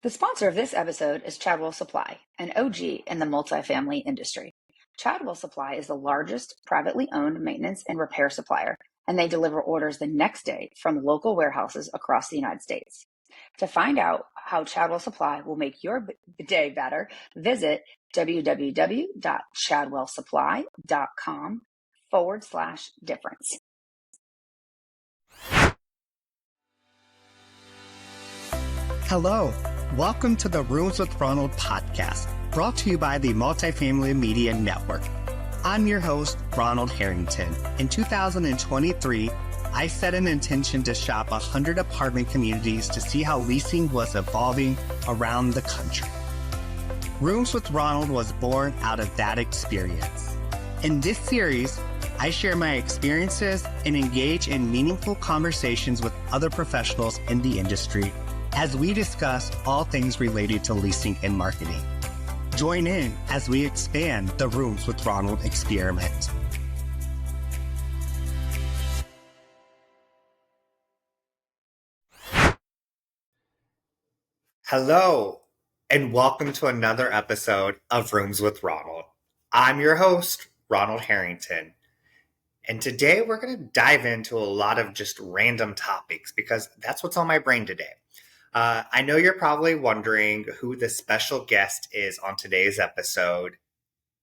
The sponsor of this episode is Chadwell Supply, an OG in the multifamily industry. Chadwell Supply is the largest privately owned maintenance and repair supplier, and they deliver orders the next day from local warehouses across the United States. To find out how Chadwell Supply will make your day better, visit www.chadwellsupply.com/difference. Hello, welcome to the Rooms with Ronald podcast, brought to you by the Multifamily Media Network. I'm your host, Ronald Harrington. In 2023, I set an intention to shop 100 apartment communities to see how leasing was evolving around the country. Rooms with Ronald was born out of that experience. In this series, I share my experiences and engage in meaningful conversations with other professionals in the industry as we discuss all things related to leasing and marketing. Join in as we expand the Rooms with Ronald experiment. Hello, and welcome to another episode of Rooms with Ronald. I'm your host, Ronald Harrington. And today we're going to dive into a lot of just random topics because that's what's on my brain today. I know you're probably wondering who the special guest is on today's episode.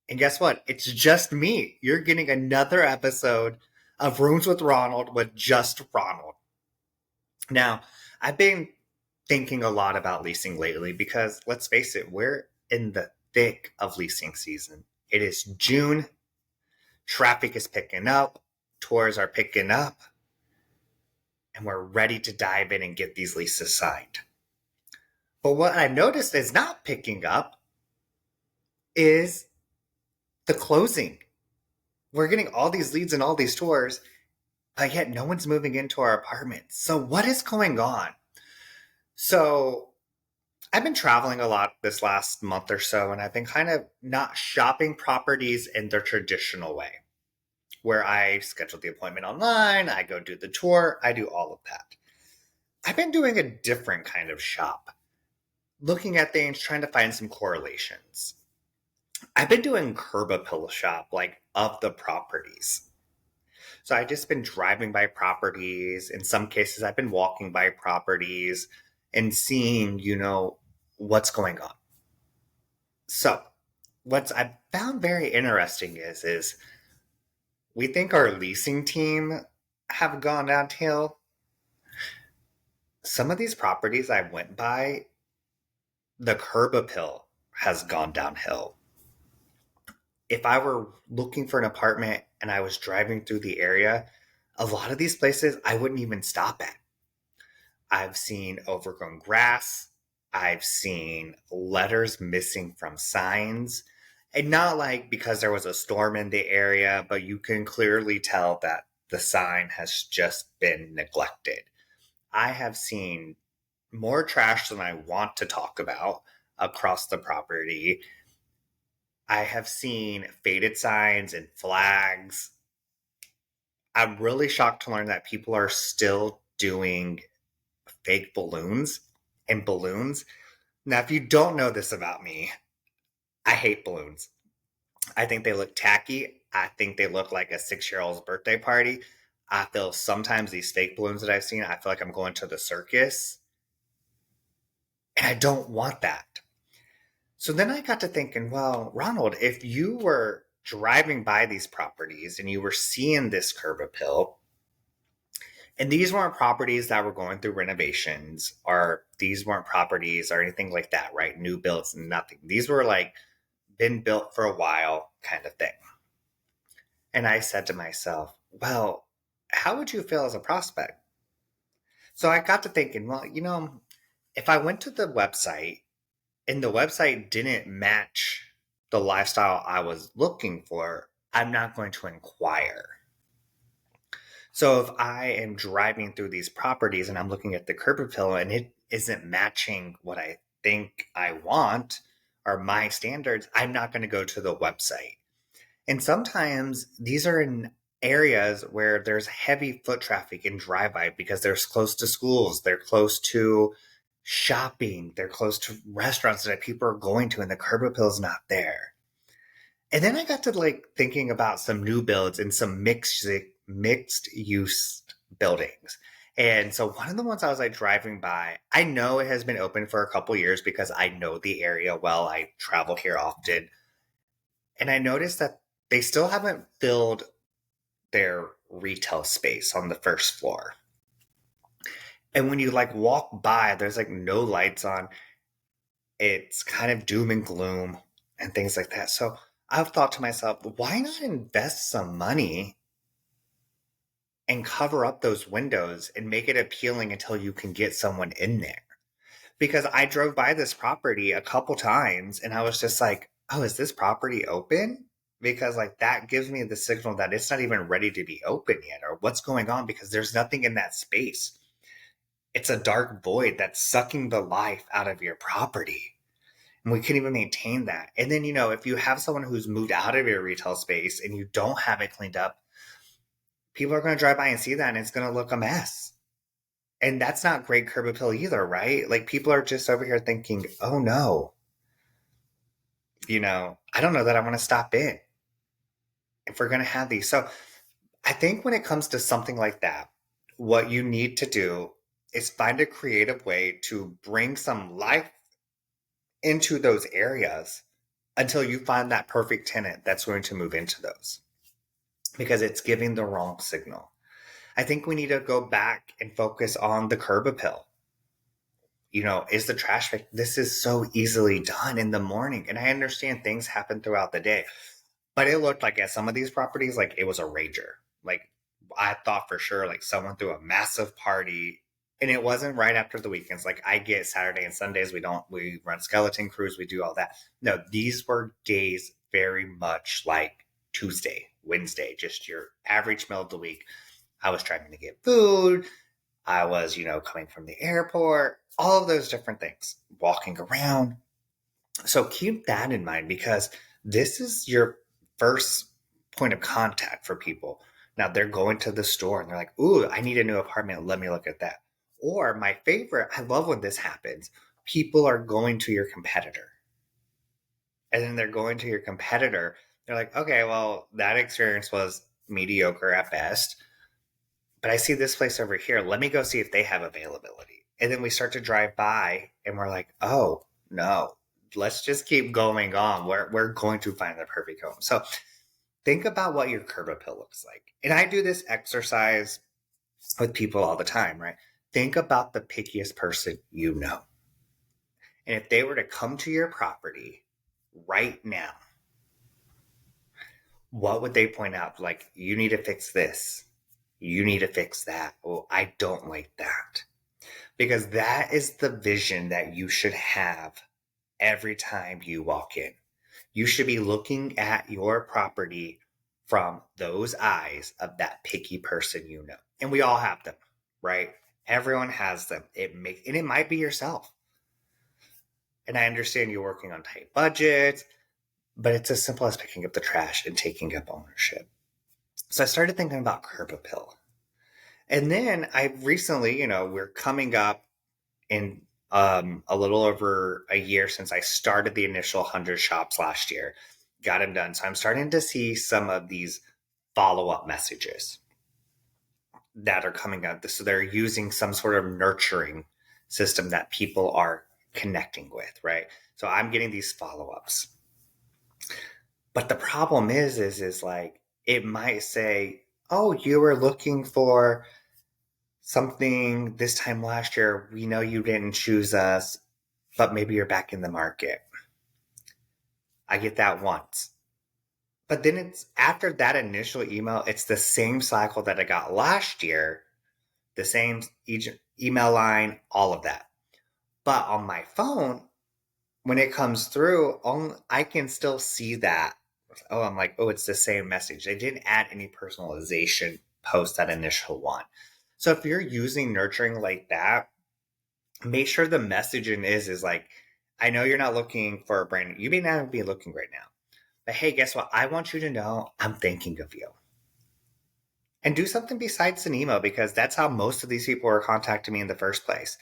And guess what? It's just me. You're getting another episode of Rooms with Ronald with just Ronald. Now, I've been thinking a lot about leasing lately because, let's face it, we're in the thick of leasing season. It is June. Traffic is picking up. Tours are picking up. And we're ready to dive in and get these leases signed. But what I've noticed is not picking up is the closing. We're getting all these leads and all these tours, but yet no one's moving into our apartments. So what is going on? So I've been traveling a lot this last month or so, and I've been kind of not shopping properties in the traditional way, where I schedule the appointment online, I go do the tour, I do all of that. I've been doing a different kind of shop, looking at things, trying to find some correlations. I've been doing curb appeal shop, like of the properties. So I've just been driving by properties. In some cases, I've been walking by properties and seeing, what's going on. So what I've found very interesting is we think our leasing team have gone downhill. Some of these properties I went by, the curb appeal has gone downhill. If I were looking for an apartment and I was driving through the area, a lot of these places I wouldn't even stop at. I've seen overgrown grass. I've seen letters missing from signs. And not like because there was a storm in the area, but you can clearly tell that the sign has just been neglected. I have seen more trash than I want to talk about across the property. I have seen faded signs and flags. I'm really shocked to learn that people are still doing fake balloons and balloons. Now, if you don't know this about me, I hate balloons. I think they look tacky. I think they look like a 6-year-old's birthday party. I feel sometimes these fake balloons that I've seen, I feel like I'm going to the circus. And I don't want that. So then I got to thinking, well, Ronald, if you were driving by these properties and you were seeing this curb appeal, and these weren't properties that were going through renovations, or these weren't properties or anything like that, right? New builds, nothing. These were like been built for a while kind of thing. And I said to myself, well, how would you feel as a prospect? So I got to thinking, well, if I went to the website and the website didn't match the lifestyle I was looking for, I'm not going to inquire. So if I am driving through these properties and I'm looking at the curb appeal and it isn't matching what I think I want or my standards, I'm not going to go to the website. And sometimes these are in areas where there's heavy foot traffic and drive-by because they're close to schools, they're close to shopping. They're close to restaurants that people are going to, and the curb appeal is not there. And then I got to like thinking about some new builds and some mixed use buildings. And so one of the ones I was like driving by, I know it has been open for a couple years because I know the area well. I travel here often. And I noticed that they still haven't filled their retail space on the first floor. And when you like walk by, there's like no lights on. It's kind of doom and gloom and things like that. So I've thought to myself, why not invest some money and cover up those windows and make it appealing until you can get someone in there? Because I drove by this property a couple times and I was just like, oh, is this property open? Because like that gives me the signal that it's not even ready to be open yet, or what's going on, because there's nothing in that space. It's a dark void that's sucking the life out of your property. And we couldn't even maintain that. And then, if you have someone who's moved out of your retail space and you don't have it cleaned up, people are going to drive by and see that and it's going to look a mess. And that's not great curb appeal either, right? Like people are just over here thinking, oh no, I don't know that I want to stop in if we're going to have these. So I think when it comes to something like that, what you need to do is find a creative way to bring some life into those areas until you find that perfect tenant that's going to move into those, because it's giving the wrong signal. I think we need to go back and focus on the curb appeal. Is the trash pick? This is so easily done in the morning. And I understand things happen throughout the day, but it looked like at some of these properties, like it was a rager. Like I thought for sure, like someone threw a massive party. And it wasn't right after the weekends. Like I get Saturday and Sundays, we run skeleton crews, we do all that. No, these were days very much like Tuesday, Wednesday, just your average middle of the week. I was trying to get food. I was, coming from the airport, all of those different things, walking around. So keep that in mind, because this is your first point of contact for people. Now they're going to the store and they're like, ooh, I need a new apartment. Let me look at that. Or my favorite, I love when this happens. People are going to your competitor. And then they're going to your competitor. They're like, okay, well, that experience was mediocre at best. But I see this place over here. Let me go see if they have availability. And then we start to drive by and we're like, oh, no, let's just keep going on. We're going to find the perfect home. So think about what your curb appeal looks like. And I do this exercise with people all the time, right? Think about the pickiest person you know. And if they were to come to your property right now, what would they point out? Like, you need to fix this. You need to fix that. Oh, I don't like that. Because that is the vision that you should have every time you walk in. You should be looking at your property from those eyes of that picky person you know. And we all have them, right? Everyone has them. And it might be yourself. And I understand you're working on tight budgets, but it's as simple as picking up the trash and taking up ownership. So I started thinking about curb appeal. And then I recently, we're coming up in a little over a year since I started the initial 100 shops last year, got them done. So I'm starting to see some of these follow-up messages that are coming out. So they're using some sort of nurturing system that people are connecting with, right? So I'm getting these follow-ups. But the problem is like, it might say, oh, you were looking for something this time last year. We know you didn't choose us, but maybe you're back in the market. I get that once. But then it's after that initial email, it's the same cycle that I got last year, the same email line, all of that. But on my phone, when it comes through, I can still see that. Oh, I'm like, oh, it's the same message. They didn't add any personalization post that initial one. So if you're using nurturing like that, make sure the messaging is like, I know you're not looking for a brand new, you may not be looking right now, but hey, guess what? I want you to know I'm thinking of you. And do something besides an email, because that's how most of these people are contacting me in the first place.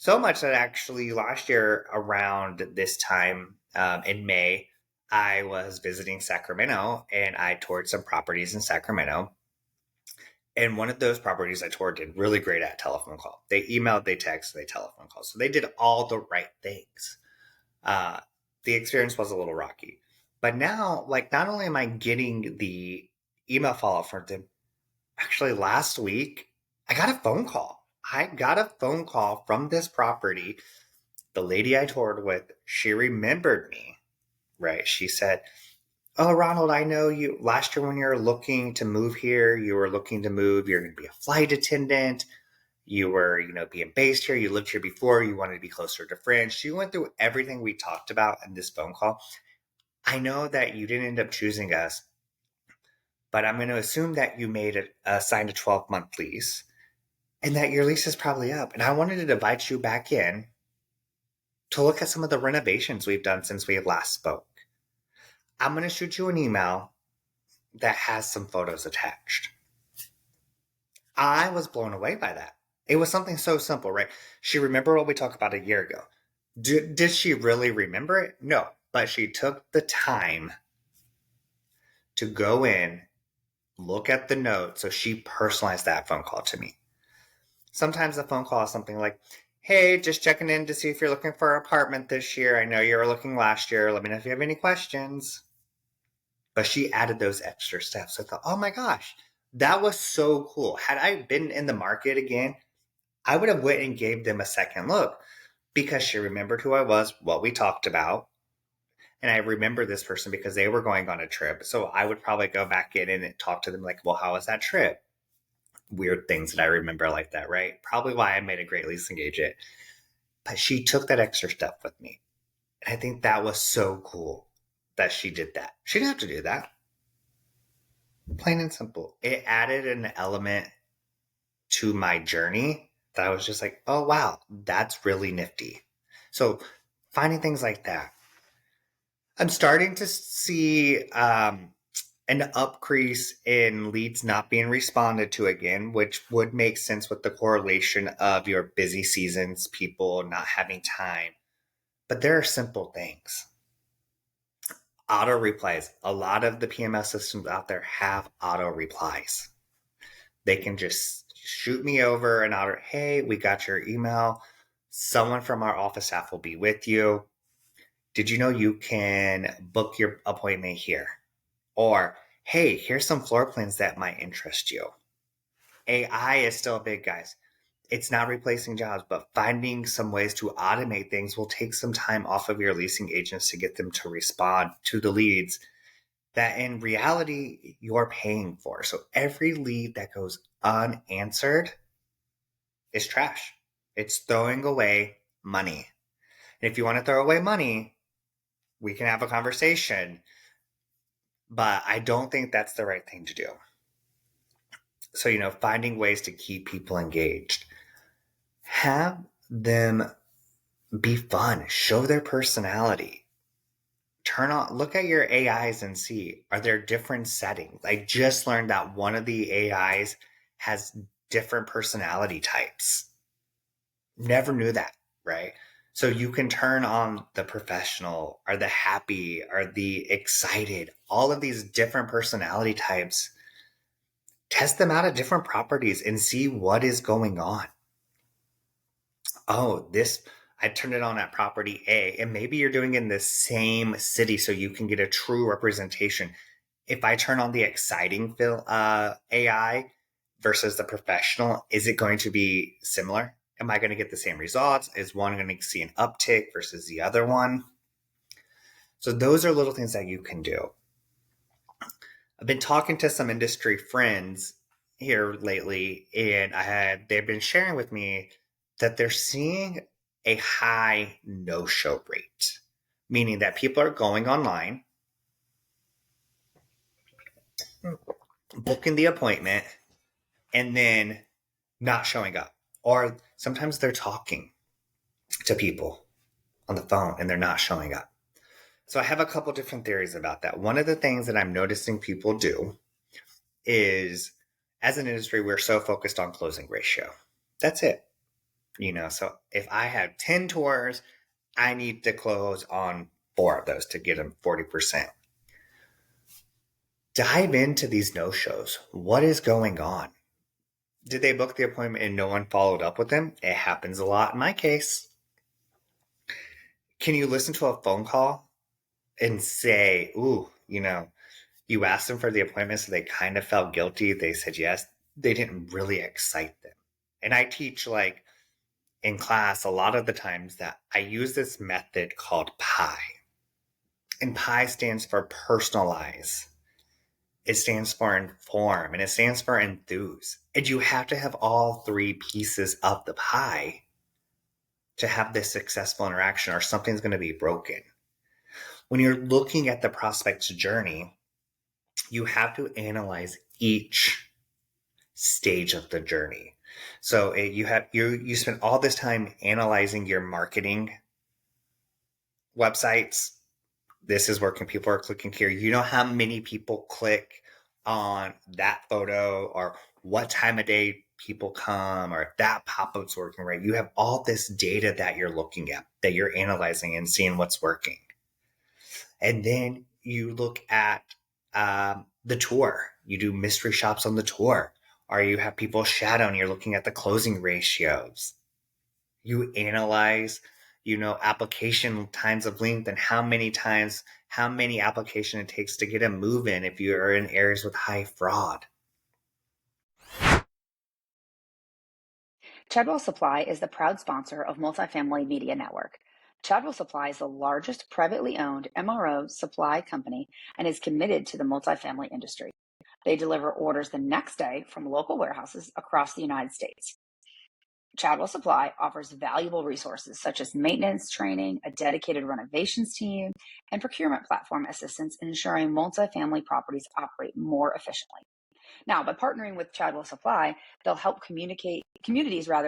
So much that actually last year around this time in May, I was visiting Sacramento and I toured some properties in Sacramento. And one of those properties I toured did really great at telephone call. They emailed, they texted, they telephone call. So they did all the right things. Uh, the experience was a little rocky. But now, like, not only am I getting the email follow up from them, actually last week, I got a phone call. I got a phone call from this property. The lady I toured with, she remembered me, right? She said, "Oh, Ronald, I know you. Last year when you were looking to move here, you were looking to move. You're going to be a flight attendant. You were, being based here. You lived here before. You wanted to be closer to friends." She went through everything we talked about in this phone call. "I know that you didn't end up choosing us, but I'm going to assume that you signed a 12-month lease and that your lease is probably up. And I wanted to invite you back in to look at some of the renovations we've done since we last spoke. I'm going to shoot you an email that has some photos attached." I was blown away by that. It was something so simple, right? She remembered what we talked about a year ago. Did she really remember it? No, but she took the time to go in, look at the note, so she personalized that phone call to me. Sometimes the phone call is something like, "Hey, just checking in to see if you're looking for an apartment this year. I know you were looking last year. Let me know if you have any questions." But she added those extra steps. I thought, oh my gosh, that was so cool. Had I been in the market again, I would have went and gave them a second look because she remembered who I was, what we talked about. And I remember this person because they were going on a trip. So I would probably go back in and talk to them like, "Well, how was that trip?" Weird things that I remember like that, right? Probably why I made a great leasing agent. But she took that extra step with me. And I think that was so cool that she did that. She didn't have to do that. Plain and simple. It added an element to my journey that I was just like, oh, wow, that's really nifty. So finding things like that. I'm starting to see an upcrease in leads not being responded to again, which would make sense with the correlation of your busy seasons, people not having time. But there are simple things. Auto replies. A lot of the PMS systems out there have auto replies. They can just shoot me over an auto, "Hey, we got your email. Someone from our office staff will be with you. Did you know you can book your appointment here?" Or, "Hey, here's some floor plans that might interest you." AI is still big, guys. It's not replacing jobs, but finding some ways to automate things will take some time off of your leasing agents to get them to respond to the leads that in reality you're paying for. So every lead that goes unanswered is trash. It's throwing away money. And if you want to throw away money, we can have a conversation, but I don't think that's the right thing to do. So, finding ways to keep people engaged. Have them be fun, show their personality. Look at your AIs and see, are there different settings? I just learned that one of the AIs has different personality types. Never knew that, right? So you can turn on the professional or the happy or the excited, all of these different personality types. Test them out at different properties and see what is going on. Oh, I turned it on at property A, and maybe you're doing it in the same city so you can get a true representation. If I turn on the exciting AI versus the professional, is it going to be similar? Am I going to get the same results? Is one going to see an uptick versus the other one? So those are little things that you can do. I've been talking to some industry friends here lately, and they've been sharing with me that they're seeing a high no-show rate, meaning that people are going online, booking the appointment, and then not showing up. Or sometimes they're talking to people on the phone and they're not showing up. So I have a couple different theories about that. One of the things that I'm noticing people do is, as an industry, we're so focused on closing ratio. That's it. So if I have 10 tours, I need to close on 4 of those to get them 40%. Dive into these no-shows. What is going on? Did they book the appointment and no one followed up with them? It happens a lot in my case. Can you listen to a phone call and say, ooh, you asked them for the appointment, so they kind of felt guilty. They said yes. They didn't really excite them. And I teach in class a lot of the times that I use this method called PI. And PI stands for personalize. It stands for inform, and it stands for enthuse. And you have to have all 3 pieces of the pie to have this successful interaction, or something's going to be broken. When you're looking at the prospect's journey, you have to analyze each stage of the journey. So you spend all this time analyzing your marketing websites. This is working. People are clicking here. You know how many people click on that photo, or what time of day people come, or if that pop-up's working right. You have all this data that you're looking at, that you're analyzing and seeing what's working. And then you look at the tour. You do mystery shops on the tour, or you have people shadow and you're looking at the closing ratios. You analyze, application times of length, and how many application it takes to get a move in if you are in areas with high fraud. Chadwell Supply is the proud sponsor of Multifamily Media Network. Chadwell Supply is the largest privately owned MRO supply company and is committed to the multifamily industry. They deliver orders the next day from local warehouses across the United States. Chadwell Supply offers valuable resources such as maintenance training, a dedicated renovations team, and procurement platform assistance, ensuring multifamily properties operate more efficiently. Now, by partnering with Chadwell Supply, they'll help communities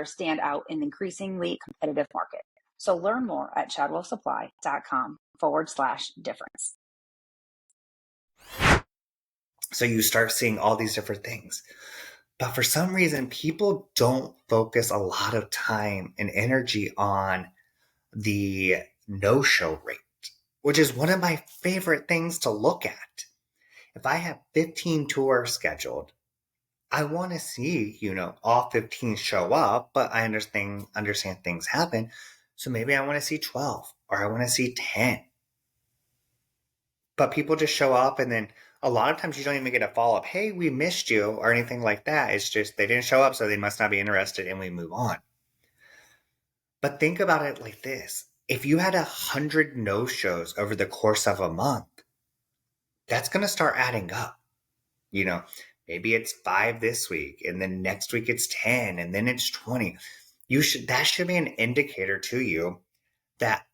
stand out in an increasingly competitive market. So learn more at chadwellsupply.com/difference. So you start seeing all these different things. But for some reason, people don't focus a lot of time and energy on the no-show rate, which is one of my favorite things to look at. If I have 15 tours scheduled, I want to see, all 15 show up, but I understand things happen. So maybe I want to see 12, or I want to see 10. But people just show up, and then a lot of times you don't even get a follow-up, hey, we missed you, or anything like that. It's just they didn't show up, so they must not be interested, and we move on. But think about it like this. If you had 100 no-shows over the course of a month, that's going to start adding up. Maybe it's 5 this week, and then next week it's 10, and then it's 20. That should be an indicator to you that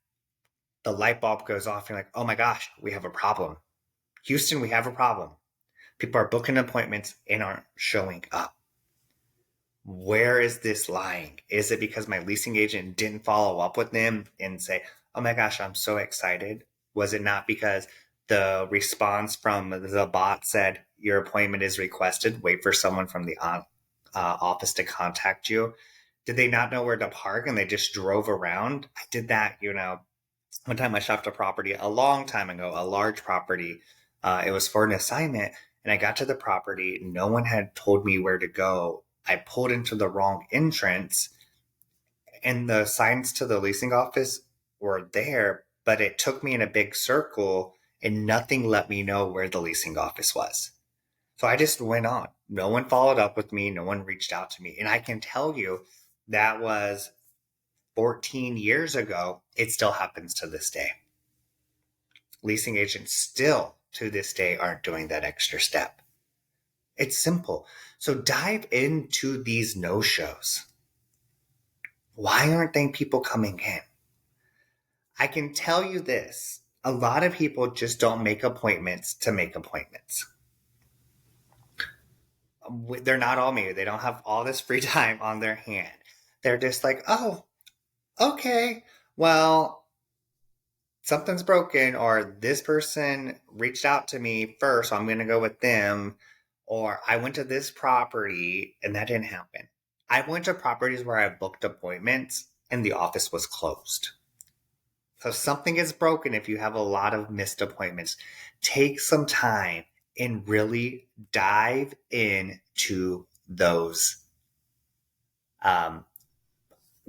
the light bulb goes off. You're like, oh my gosh, we have a problem. Houston, we have a problem. People are booking appointments and aren't showing up. Where is this lying? Is it because my leasing agent didn't follow up with them and say, oh my gosh, I'm so excited? Was it not because the response from the bot said, your appointment is requested, wait for someone from the office to contact you? Did they not know where to park and they just drove around? I did that, one time I shopped a property a long time ago, a large property. It was for an assignment, and I got to the property. No one had told me where to go. I pulled into the wrong entrance, and the signs to the leasing office were there, but it took me in a big circle, and nothing let me know where the leasing office was. So I just went on. No one followed up with me. No one reached out to me. And I can tell you that was 14 years ago. It still happens to this day. Leasing agents still to this day aren't doing that extra step. It's simple. So dive into these no-shows. Why aren't people coming in? I can tell you this. A lot of people just don't make appointments to make appointments. They're not all me. They don't have all this free time on their hand. They're just like, oh, okay, well, something's broken, or this person reached out to me first, so I'm going to go with them, or I went to this property and that didn't happen. I went to properties where I booked appointments and the office was closed. So something is broken if you have a lot of missed appointments. Take some time and really dive into those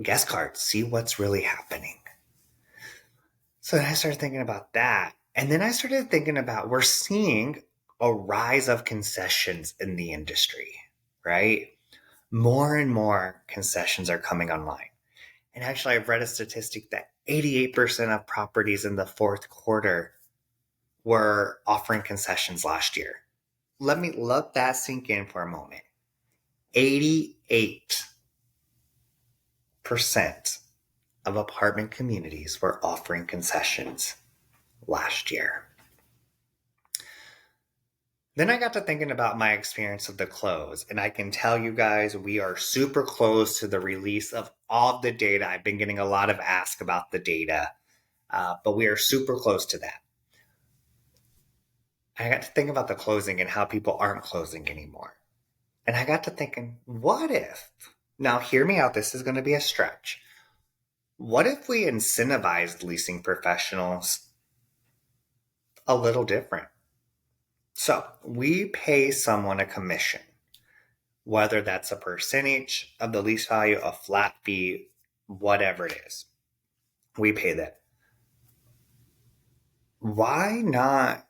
guest cards. See what's really happening. So then I started thinking about that. And then I started thinking about we're seeing a rise of concessions in the industry, right? More and more concessions are coming online. And actually, I've read a statistic that 88% of properties in the fourth quarter were offering concessions last year. Let that sink in for a moment. 88% of apartment communities were offering concessions last year. Then I got to thinking about my experience of the close, and I can tell you guys we are super close to the release of all of the data. I've been getting a lot of ask about the data, but we are super close to that. I got to think about the closing and how people aren't closing anymore. And I got to thinking, what if, now hear me out, this is going to be a stretch. What if we incentivized leasing professionals a little different? So we pay someone a commission, whether that's a percentage of the lease value, a flat fee, whatever it is. We pay that. Why not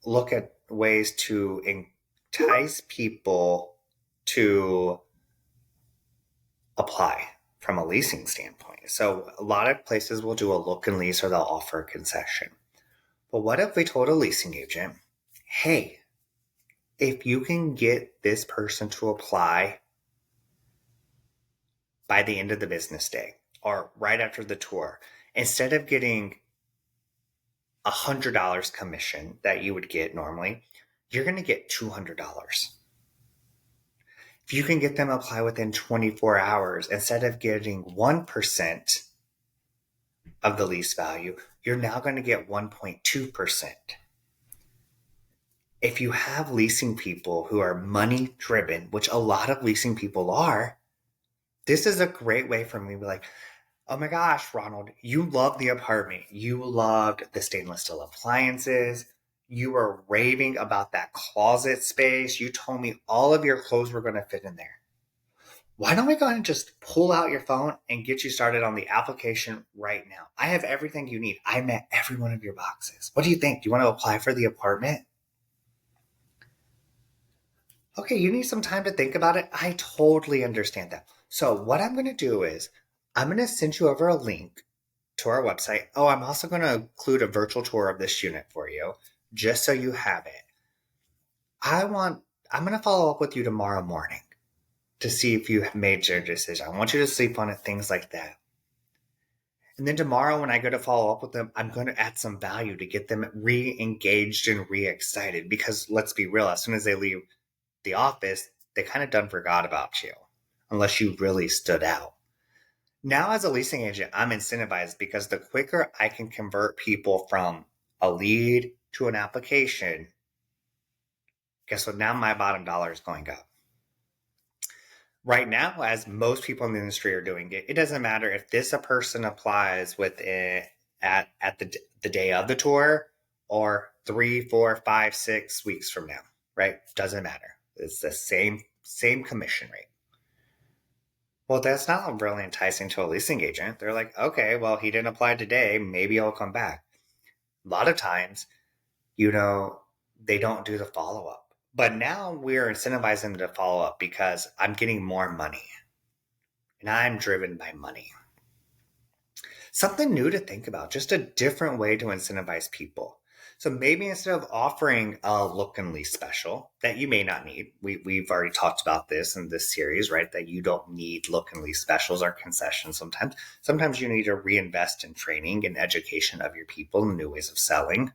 look at ways to entice people to apply from a leasing standpoint? So a lot of places will do a look and lease or they'll offer a concession. But what if we told a leasing agent, hey, if you can get this person to apply by the end of the business day or right after the tour, instead of getting $100 commission that you would get normally, you're going to get $200. If you can get them to apply within 24 hours, instead of getting 1% of the lease value, you're now going to get 1.2%. If you have leasing people who are money driven, which a lot of leasing people are, this is a great way for me to be like, oh my gosh, Ronald, you loved the apartment. You loved the stainless steel appliances. You were raving about that closet space. You told me all of your clothes were going to fit in there. Why don't we go ahead and just pull out your phone and get you started on the application right now? I have everything you need. I met every one of your boxes. What do you think? Do you want to apply for the apartment? Okay, you need some time to think about it. I totally understand that. So what I'm going to do is I'm going to send you over a link to our website. Oh, I'm also going to include a virtual tour of this unit for you, just so you have it. I'm going to follow up with you tomorrow morning to see if you have made your decision. I want you to sleep on it, things like that. And then tomorrow when I go to follow up with them, I'm going to add some value to get them re-engaged and re-excited, because let's be real, as soon as they leave the office, they kind of done forgot about you, unless you really stood out. Now, as a leasing agent, I'm incentivized because the quicker I can convert people from a lead to an application, guess what? Now my bottom dollar is going up. Right now, as most people in the industry are doing it, it doesn't matter if a person applies at the day of the tour or 3, 4, 5, 6 weeks from now, right? Doesn't matter. It's the same commission rate. Well, that's not really enticing to a leasing agent. They're like, okay, well, he didn't apply today. Maybe he'll come back. A lot of times, they don't do the follow-up. But now we're incentivizing them to follow up because I'm getting more money. And I'm driven by money. Something new to think about, just a different way to incentivize people. So maybe instead of offering a look and lease special that you may not need, we've already talked about this in this series, right? That you don't need look and lease specials or concessions sometimes. Sometimes you need to reinvest in training and education of your people and new ways of selling.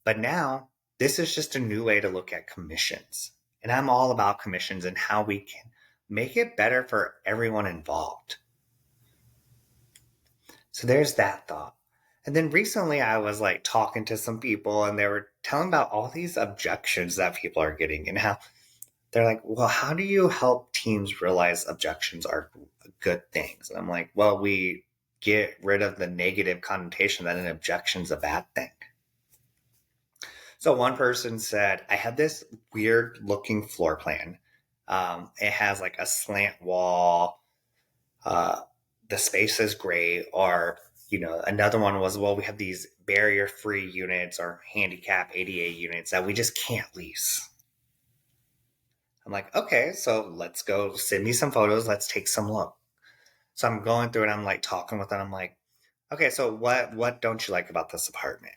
But now, this is just a new way to look at commissions. And I'm all about commissions and how we can make it better for everyone involved. So there's that thought. And then recently I was like talking to some people and they were telling about all these objections that people are getting and how they're like, well, how do you help teams realize objections are good things. And I'm like, well, we get rid of the negative connotation that an objection's a bad thing. So one person said, I had this weird looking floor plan. It has like a slant wall. The space is great. Or, another one was, well, we have these barrier free units or handicap ADA units that we just can't lease. I'm like, okay, so let's go send me some photos. Let's take some look. So I'm going through it. I'm like talking with them. I'm like, okay, so what don't you like about this apartment?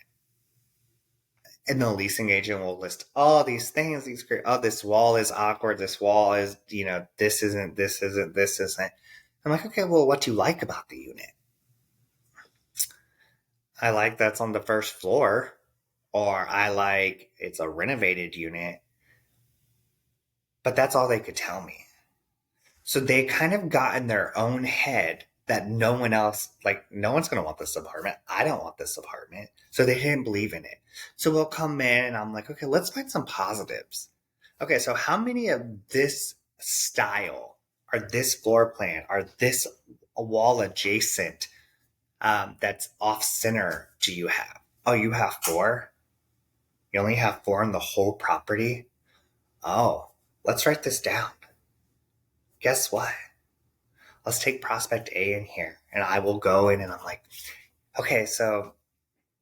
And the leasing agent will list all these things. These great. Oh, this wall is awkward. This wall is, this isn't. This isn't. This isn't. I'm like, okay, well, what do you like about the unit? I like that's on the first floor, or I like it's a renovated unit. But that's all they could tell me. So they kind of got in their own head that no one else, like, no one's going to want this apartment. I don't want this apartment. So they didn't believe in it. So we'll come in and I'm like, okay, let's find some positives. Okay, so how many of this style or this floor plan or this wall adjacent that's off center do you have? Oh, you have 4? You only have 4 in the whole property? Oh, let's write this down. Guess what? Let's take prospect A in here. And I will go in and I'm like, okay, so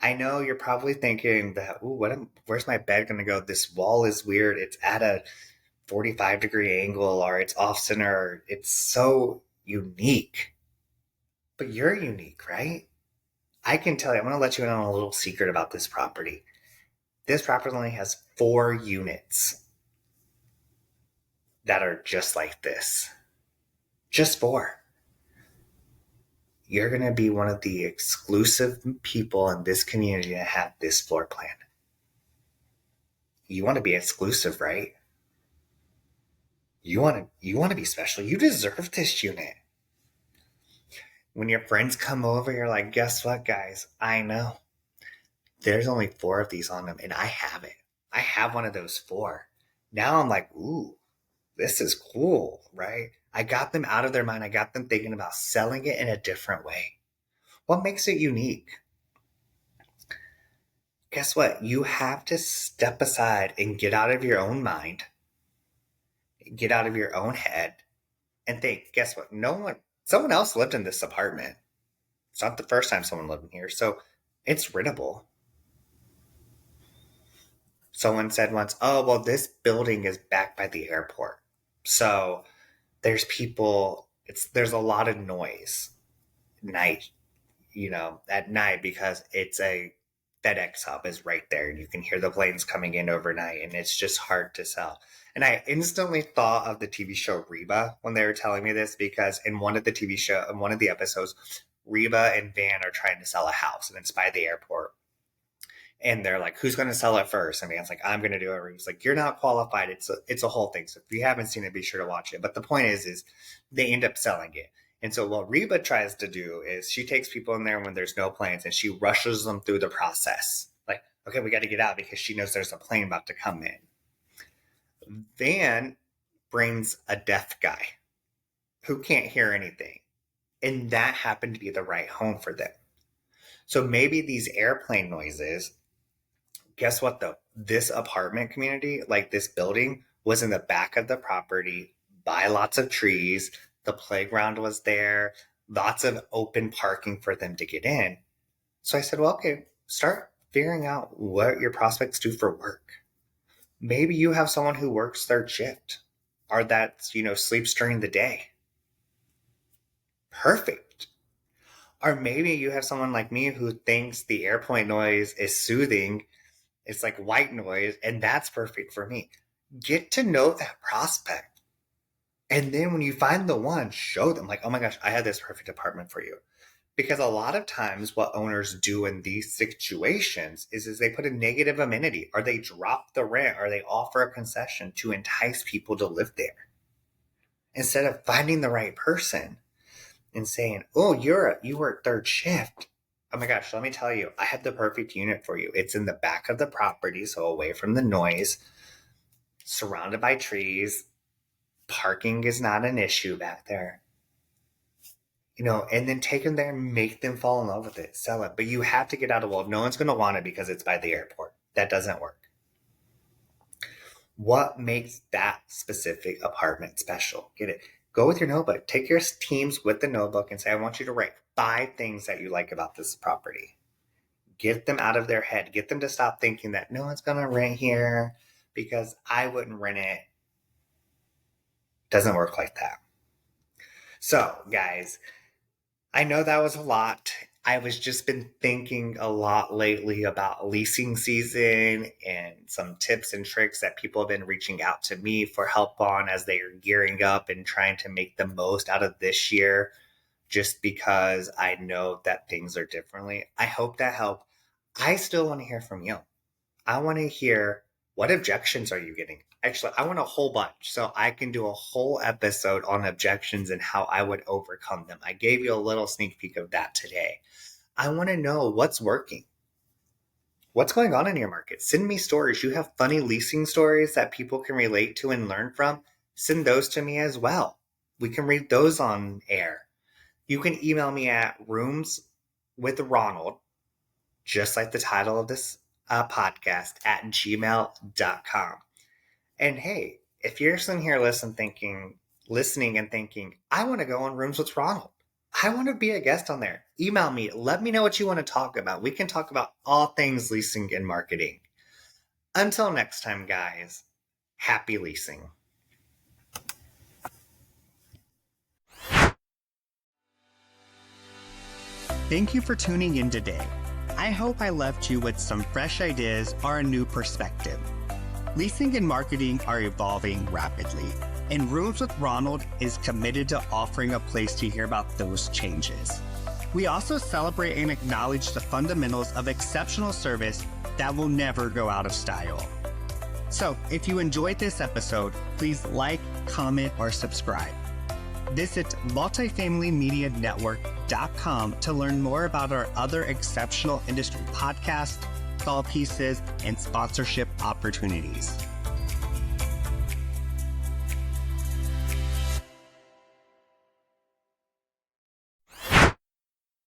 I know you're probably thinking that, where's my bed going to go? This wall is weird. It's at a 45-degree angle or it's off center. It's so unique. But you're unique, right? I can tell you, I'm going to let you in on a little secret about this property. This property only has 4 units that are just like this. Just 4. You're going to be one of the exclusive people in this community that have this floor plan. You want to be exclusive, right? You want to be special. You deserve this unit. When your friends come over, you're like, guess what, guys? I know. There's only 4 of these on them, and I have it. I have one of those 4. Now I'm like, ooh, this is cool, right? I got them out of their mind. I got them thinking about selling it in a different way. What makes it unique? Guess what? You have to step aside and get out of your own mind, get out of your own head, and think, guess what? Someone else lived in this apartment. It's not the first time someone lived in here, so it's rentable. Someone said once, oh, well, this building is backed by the airport. So there's a lot of noise at night because it's a FedEx hub is right there and you can hear the planes coming in overnight and it's just hard to sell. And I instantly thought of the TV show Reba when they were telling me this, because in one of the episodes, Reba and Van are trying to sell a house and it's by the airport. And they're like, who's going to sell it first? And Van's like, I'm going to do it. Reba's like, you're not qualified. It's a whole thing. So if you haven't seen it, be sure to watch it. But the point is they end up selling it. And so what Reba tries to do is she takes people in there when there's no planes and she rushes them through the process. Like, okay, we got to get out because she knows there's a plane about to come in. Van brings a deaf guy who can't hear anything. And that happened to be the right home for them. So maybe these airplane noises, guess what though? This apartment community, like this building, was in the back of the property by lots of trees. The playground was there, lots of open parking for them to get in. So I said, well, okay, start figuring out what your prospects do for work. Maybe you have someone who works third shift or that, sleeps during the day. Perfect. Or maybe you have someone like me who thinks the airplane noise is soothing. It's like white noise, and that's perfect for me. Get to know that prospect. And then when you find the one, show them like, oh my gosh, I have this perfect apartment for you. Because a lot of times what owners do in these situations is they put a negative amenity or they drop the rent or they offer a concession to entice people to live there. Instead of finding the right person and saying, oh, you work third shift. Oh my gosh, let me tell you, I have the perfect unit for you. It's in the back of the property, so away from the noise, surrounded by trees. Parking is not an issue back there. And then take them there and make them fall in love with it, sell it. But you have to get out of, well, no one's going to want it because it's by the airport. That doesn't work. What makes that specific apartment special? Get it. Go with your notebook. Take your teams with the notebook and say, I want you to write 5 things that you like about this property. Get them out of their head. Get them to stop thinking that no one's going to rent here because I wouldn't rent it. Doesn't work like that. So, guys, I know that was a lot. I was just been thinking a lot lately about leasing season and some tips and tricks that people have been reaching out to me for help on as they are gearing up and trying to make the most out of this year, just because I know that things are differently. I hope that helped. I still want to hear from you. I want to hear, what objections are you getting? Actually, I want a whole bunch so I can do a whole episode on objections and how I would overcome them. I gave you a little sneak peek of that today. I want to know what's working. What's going on in your market? Send me stories. You have funny leasing stories that people can relate to and learn from. Send those to me as well. We can read those on air. You can email me at roomswithronald, just like the title of this podcast, at gmail.com. And hey, if you're sitting here listening and thinking, I want to go on Rooms with Ronald. I want to be a guest on there. Email me. Let me know what you want to talk about. We can talk about all things leasing and marketing. Until next time, guys, happy leasing. Thank you for tuning in today. I hope I left you with some fresh ideas or a new perspective. Leasing and marketing are evolving rapidly, and Rooms with Ronald is committed to offering a place to hear about those changes. We also celebrate and acknowledge the fundamentals of exceptional service that will never go out of style. So, if you enjoyed this episode, please like, comment, or subscribe. Visit multifamilymedianetwork.com to learn more about our other exceptional industry podcasts, thought pieces, and sponsorship opportunities.